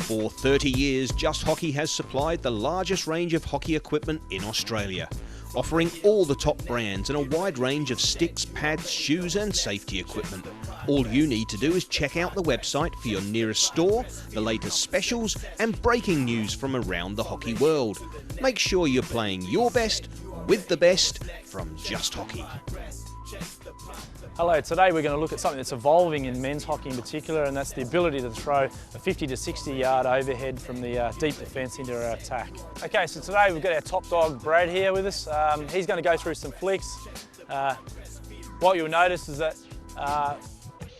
For 30 years, Just Hockey has supplied the largest range of hockey equipment in Australia, offering all the top brands and a wide range of sticks, pads, shoes and safety equipment. All you need to do is check out the website for your nearest store, the latest specials and breaking news from around the hockey world. Make sure you're playing your best with the best from Just Hockey. Hello, today we're going to look at something that's evolving in men's hockey in particular, and that's the ability to throw a 50 to 60 yard overhead from the deep defence into our attack. Okay, so today we've got our top dog Brad here with us. He's going to go through some flicks. What you'll notice is that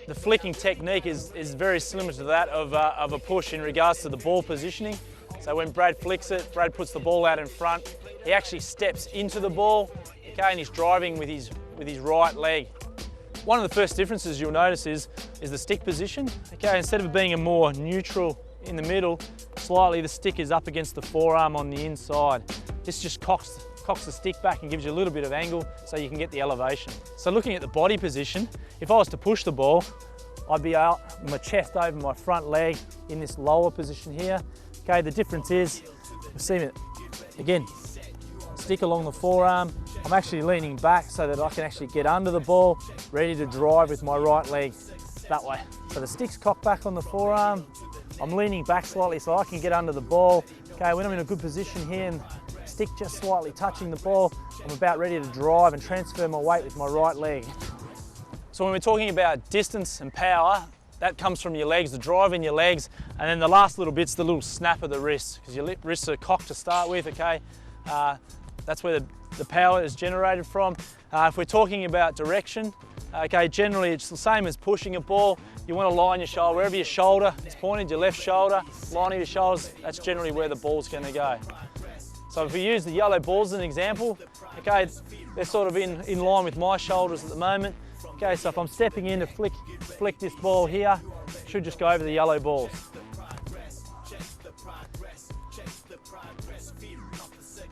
the flicking technique is very similar to that of a push in regards to the ball positioning. So when Brad flicks it, Brad puts the ball out in front. He actually steps into the ball, okay, and he's driving with his right leg. One of the first differences you'll notice is the stick position. Okay, instead of being a more neutral in the middle, slightly the stick is up against the forearm on the inside. This just cocks the stick back and gives you a little bit of angle so you can get the elevation. So looking at the body position, if I was to push the ball, I'd be out with my chest over my front leg in this lower position here. Okay, the difference is, you'll see it again, stick along the forearm. I'm actually leaning back so that I can actually get under the ball, ready to drive with my right leg that way. So the stick's cocked back on the forearm. I'm leaning back slightly so I can get under the ball. Okay, when I'm in a good position here and stick just slightly touching the ball, I'm about ready to drive and transfer my weight with my right leg. So when we're talking about distance and power, that comes from your legs, the drive in your legs, and then the last little bit's the little snap of the wrist, because your wrists are cocked to start with, okay? That's where the power is generated from. If we're talking about direction, okay, generally it's the same as pushing a ball. You want to line your shoulder, wherever your shoulder is pointed, your left shoulder, line of your shoulders, that's generally where the ball's going to go. So if we use the yellow balls as an example, okay, they're sort of in line with my shoulders at the moment. Okay, so if I'm stepping in to flick this ball here, it should just go over the yellow balls.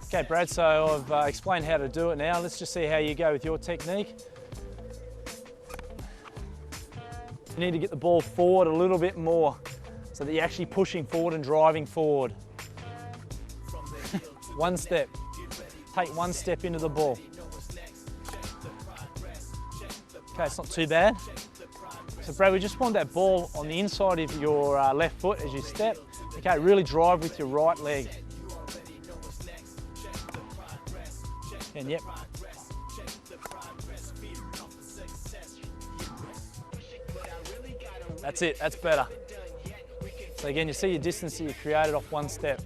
Okay, Brad, so I've explained how to do it now. Let's just see how you go with your technique. You need to get the ball forward a little bit more so that you're actually pushing forward and driving forward. One step. Take one step into the ball. Okay, it's not too bad. So Brad, we just want that ball on the inside of your left foot as you step. Okay, really drive with your right leg. And yep. That's it, that's better. So again, you see your distance that you created off one step.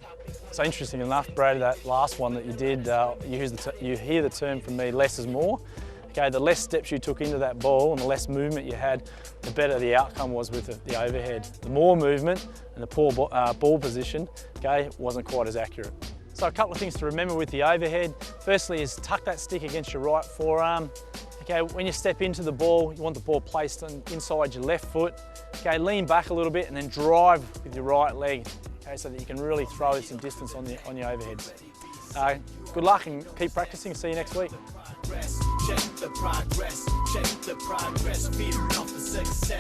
So interesting enough, Brad, that last one that you did, you hear the term from me, less is more. Okay, the less steps you took into that ball and the less movement you had, the better the outcome was with the overhead. The more movement and the poor ball position, okay, wasn't quite as accurate. So a couple of things to remember with the overhead. Firstly is tuck that stick against your right forearm. Okay, when you step into the ball, you want the ball placed inside your left foot. Okay, lean back a little bit and then drive with your right leg. Okay, so that you can really throw some distance on your overheads. Good luck and keep practicing. See you next week. Check the progress, feeding off the success.